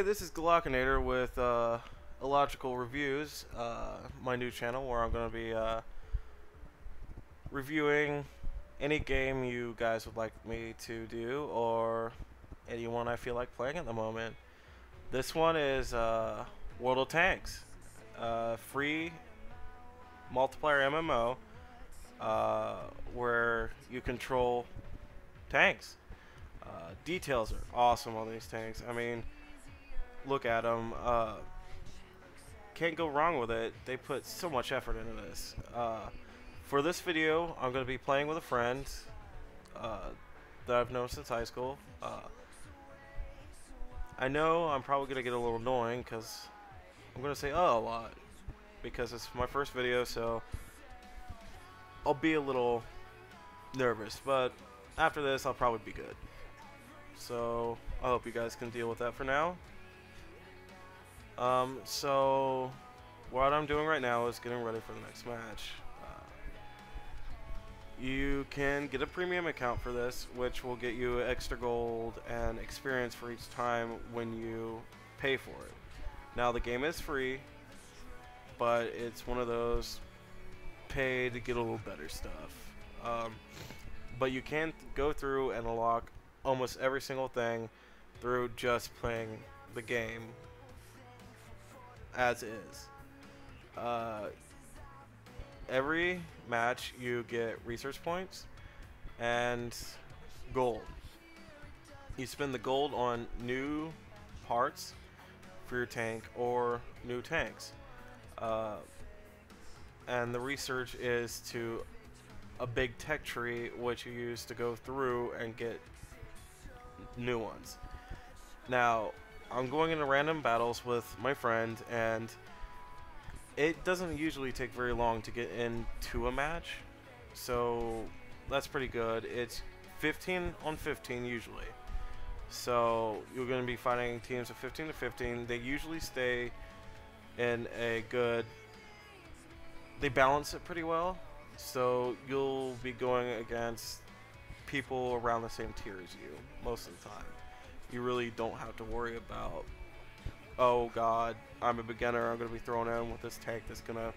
Hey, this is Glockinator with Illogical Reviews, my new channel where I'm going to be reviewing any game you guys would like me to do or anyone I feel like playing at the moment. This one is World of Tanks, free multiplayer MMO where you control tanks. Details are awesome on these tanks. I mean, look at them. Can't go wrong with it. They put so much effort into this. For this video, I'm going to be playing with a friend that I've known since high school. I know I'm probably going to get a little annoying because I'm going to say "oh" a lot because it's my first video, so I'll be a little nervous. But after this, I'll probably be good. So I hope you guys can deal with that for now. So what I'm doing right now is getting ready for the next match. You can get a premium account for this, which will get you extra gold and experience for each time when you pay for it. Now the game is free, but it's one of those pay to get a little better stuff. But you can go through and unlock almost every single thing through just playing the game as is. Every match you get research points and gold. You spend the gold on new parts for your tank or new tanks. And the research is to a big tech tree which you use to go through and get new ones. Now, I'm going into random battles with my friend, and it doesn't usually take very long to get into a match, so that's pretty good. It's 15 on 15 usually, so you're going to be fighting teams of 15 to 15. They usually stay in a good, they balance it pretty well, so you'll be going against people around the same tier as you most of the time. You really don't have to worry about, oh god, I'm a beginner, I'm going to be thrown in with this tank that's going to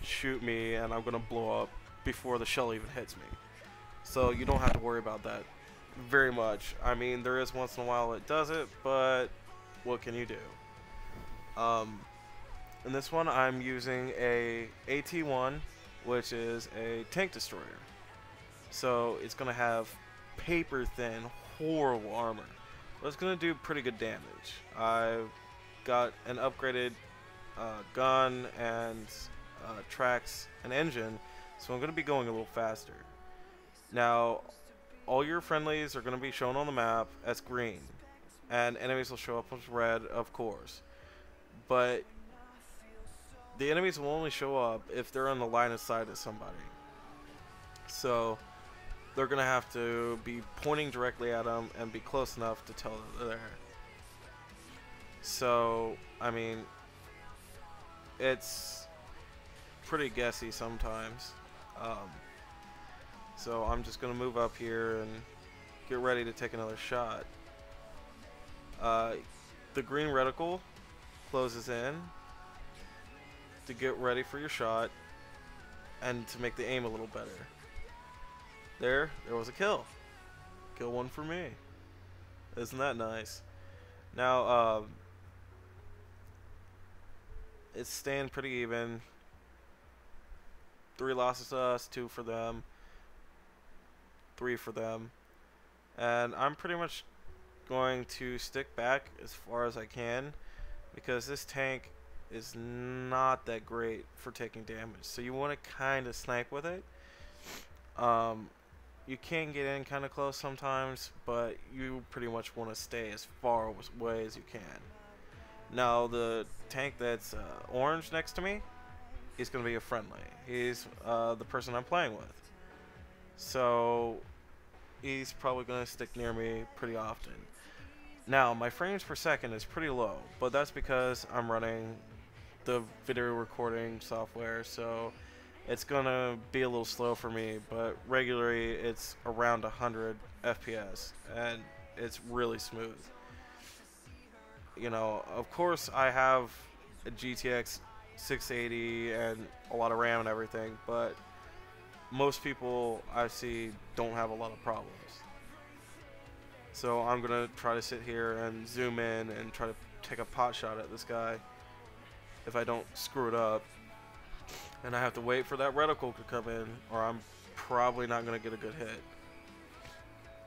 shoot me and I'm going to blow up before the shell even hits me. So you don't have to worry about that very much. I mean, there is once in a while it does it, but what can you do? In this one I'm using a AT-1, which is a tank destroyer. So it's going to have paper thin, horrible armor. But it's going to do pretty good damage. I've got an upgraded gun and tracks and engine, so I'm going to be going a little faster. Now, all your friendlies are going to be shown on the map as green, and enemies will show up as red, of course. But the enemies will only show up if they're on the line of sight of somebody. So they're going to have to be pointing directly at them and be close enough to tell that they're there. So, I mean, it's pretty guessy sometimes. So I'm just going to move up here and get ready to take another shot. The green reticle closes in to get ready for your shot and to make the aim a little better. There was a kill. Kill one for me. Isn't that nice? Now, it's staying pretty even. 3 losses to us, 2 for them, 3 for them. And I'm pretty much going to stick back as far as I can because this tank is not that great for taking damage. So you want to kind of snipe with it. You can get in kind of close sometimes, but you pretty much want to stay as far away as you can. Now, the tank that's orange next to me is going to be a friendly. He's the person I'm playing with. So, he's probably going to stick near me pretty often. Now, my frames per second is pretty low, but that's because I'm running the video recording software, so it's gonna be a little slow for me, but regularly it's around 100 FPS and it's really smooth. You know, of course, I have a GTX 680 and a lot of RAM and everything, but most people I see don't have a lot of problems. So I'm gonna try to sit here and zoom in and try to take a pot shot at this guy if I don't screw it up. And I have to wait for that reticle to come in, or I'm probably not gonna get a good hit.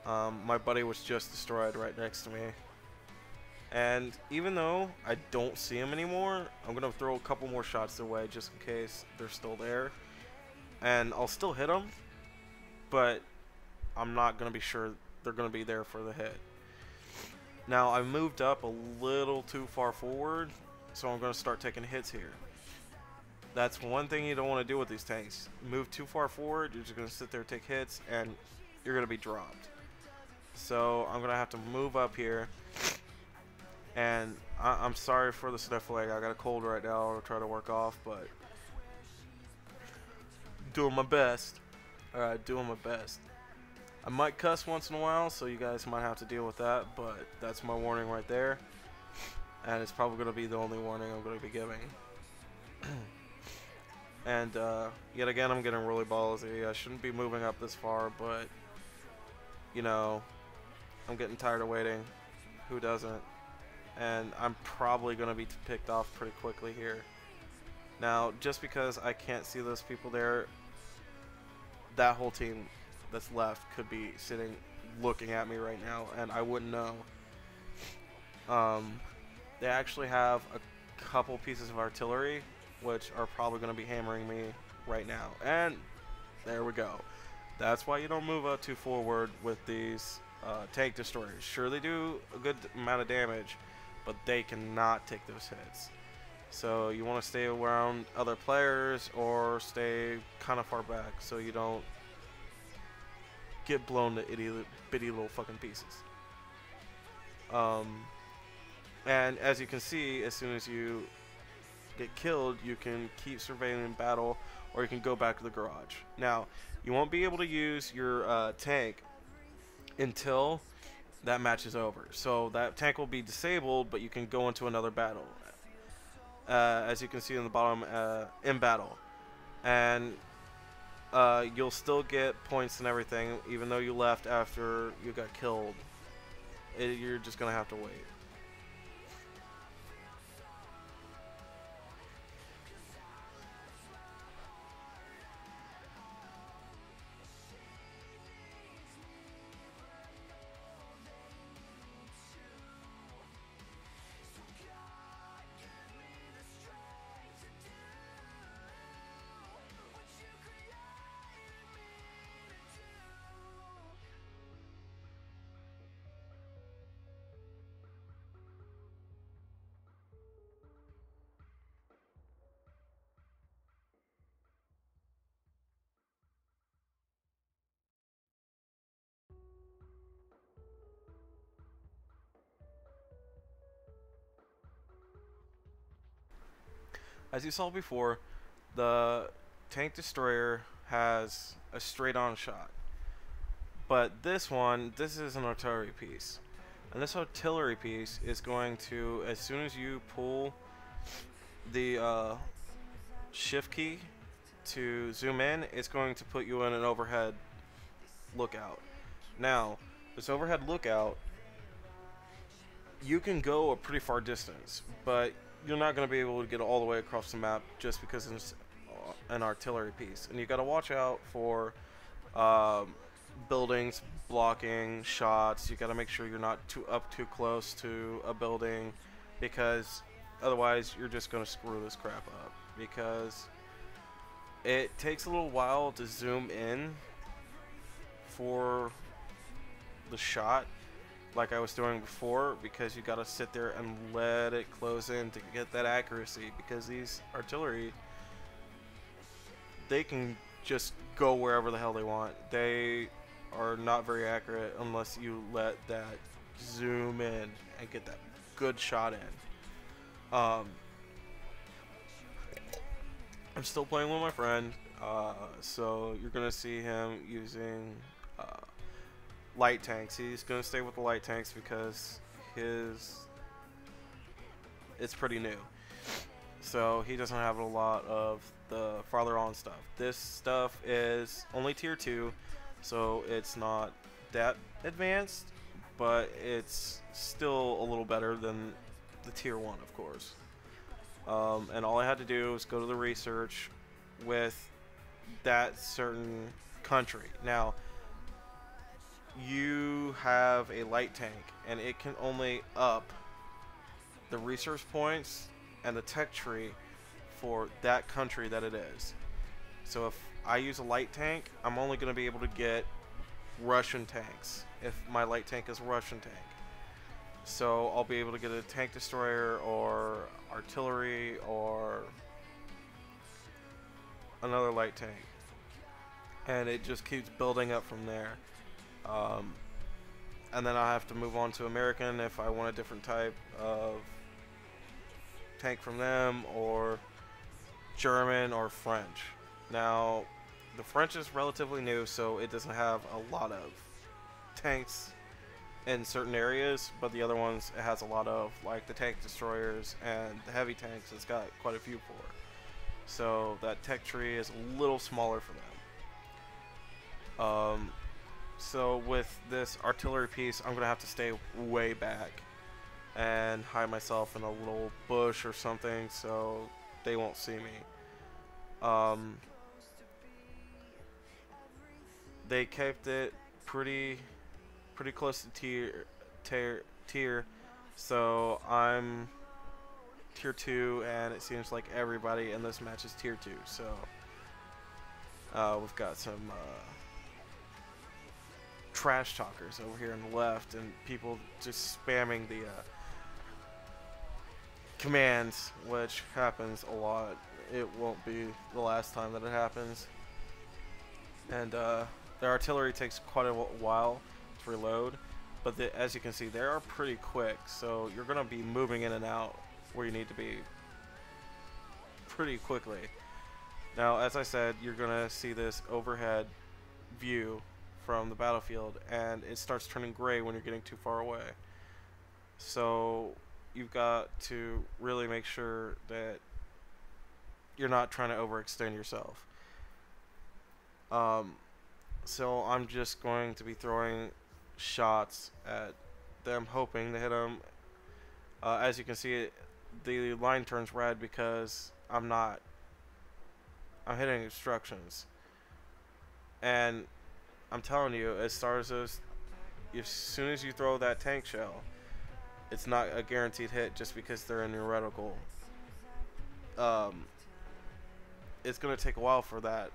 My buddy was just destroyed right next to me. And even though I don't see him anymore, I'm going to throw a couple more shots their way just in case they're still there. And I'll still hit them, but I'm not going to be sure they're going to be there for the hit. Now, I moved up a little too far forward, so I'm going to start taking hits here. That's one thing you don't want to do with these tanks. Move too far forward, you're just going to sit there, take hits, and you're going to be dropped. So I'm going to have to move up here. And I'm sorry for the sniffling. I got a cold right now. I'll try to work off, but doing my best. Alright, doing my best. I might cuss once in a while, so you guys might have to deal with that, but that's my warning right there. And it's probably going to be the only warning I'm going to be giving. And yet again, I'm getting really ballsy. I shouldn't be moving up this far, but you know, I'm getting tired of waiting. Who doesn't? And I'm probably going to be picked off pretty quickly here. Now, just because I can't see those people there, that whole team that's left could be sitting looking at me right now, and I wouldn't know. They actually have a couple pieces of artillery, which are probably going to be hammering me right now. And there we go. That's why you don't move up too forward with these tank destroyers. Sure, they do a good amount of damage, but they cannot take those hits. So you want to stay around other players or stay kind of far back so you don't get blown to itty bitty little fucking pieces. And as you can see, as soon as you get killed, you can keep surveilling battle, or you can go back to the garage. Now, you won't be able to use your tank until that match is over. So that tank will be disabled, but you can go into another battle. As you can see in the bottom, in battle. And you'll still get points and everything, even though you left after you got killed. You're just going to have to wait. As you saw before, the tank destroyer has a straight-on shot. But this one, this is an artillery piece. And this artillery piece is going to, as soon as you pull the shift key to zoom in, it's going to put you in an overhead lookout. Now, this overhead lookout, you can go a pretty far distance, but you're not going to be able to get all the way across the map just because it's an artillery piece. And you got to watch out for buildings blocking shots. You got to make sure you're not too close to a building, because otherwise you're just going to screw this crap up, because it takes a little while to zoom in for the shot like I was doing before, because you gotta sit there and let it close in to get that accuracy, because these artillery, they can just go wherever the hell they want. They are not very accurate unless you let that zoom in and get that good shot in. I'm still playing with my friend, so you're gonna see him using light tanks. He's going to stay with the light tanks because his it's pretty new. So he doesn't have a lot of the farther on stuff. This stuff is only tier 2, so it's not that advanced, but it's still a little better than the tier 1, of course. And all I had to do was go to the research with that certain country. Now, you have a light tank, and it can only up the research points and the tech tree for that country that it is. So if I use a light tank, I'm only going to be able to get Russian tanks if my light tank is a Russian tank. So I'll be able to get a tank destroyer or artillery or another light tank. And it just keeps building up from there. And then I have to move on to American if I want a different type of tank from them, or German or French. Now, the French is relatively new, so it doesn't have a lot of tanks in certain areas, but the other ones it has a lot of, like the tank destroyers and the heavy tanks. It's got quite a few for. So that tech tree is a little smaller for them. So with this artillery piece, I'm gonna have to stay way back and hide myself in a little bush or something so they won't see me. They kept it pretty close to tier, so I'm tier 2, and it seems like everybody in this match is tier 2. So we've got some trash talkers over here on the left, and people just spamming the commands, which happens a lot. It won't be the last time that it happens. And the artillery takes quite a while to reload, but as you can see, they are pretty quick, so you're going to be moving in and out where you need to be pretty quickly. Now, as I said, you're going to see this overhead view from the battlefield, and it starts turning gray when you're getting too far away. So you've got to really make sure that you're not trying to overextend yourself. So I'm just going to be throwing shots at them, hoping to hit them. As you can see, the line turns red because I'm hitting instructions. And I'm telling you, as soon as you throw that tank shell, it's not a guaranteed hit just because they're in your reticle. It's going to take a while for that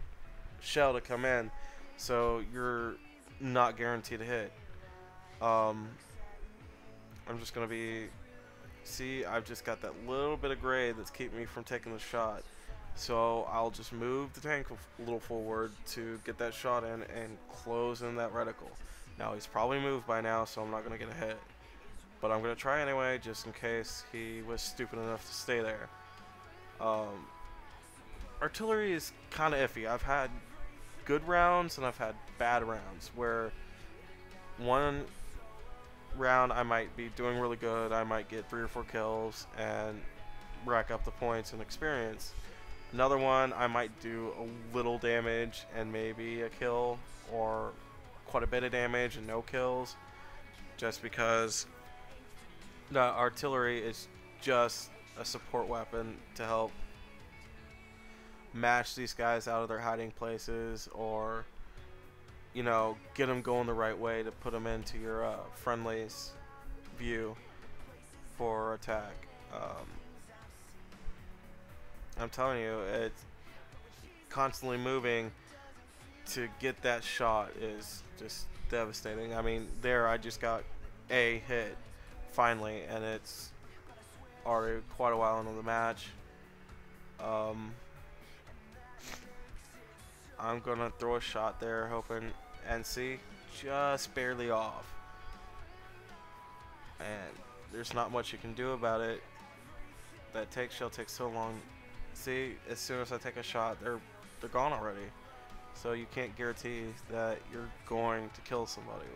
shell to come in, so you're not guaranteed a hit. I'm just going to be... See, I've just got that little bit of gray that's keeping me from taking the shot. So I'll just move the tank a little forward to get that shot in and close in that reticle. Now, he's probably moved by now, so I'm not going to get a hit. But I'm going to try anyway, just in case he was stupid enough to stay there. Artillery is kind of iffy. I've had good rounds and I've had bad rounds, where one round I might be doing really good, I might get 3 or 4 kills and rack up the points and experience. Another one I might do a little damage and maybe a kill, or quite a bit of damage and no kills, just because the artillery is just a support weapon to help match these guys out of their hiding places, or, you know, get them going the right way to put them into your friendly's view for attack. I'm telling you, it's constantly moving to get that shot is just devastating. I mean, there I just got a hit finally, and it's already quite a while into the match. I'm gonna throw a shot there, hoping, and see, just barely off. And there's not much you can do about it. That take shell takes so long. See, as soon as I take a shot, they're gone already. So you can't guarantee that you're going to kill somebody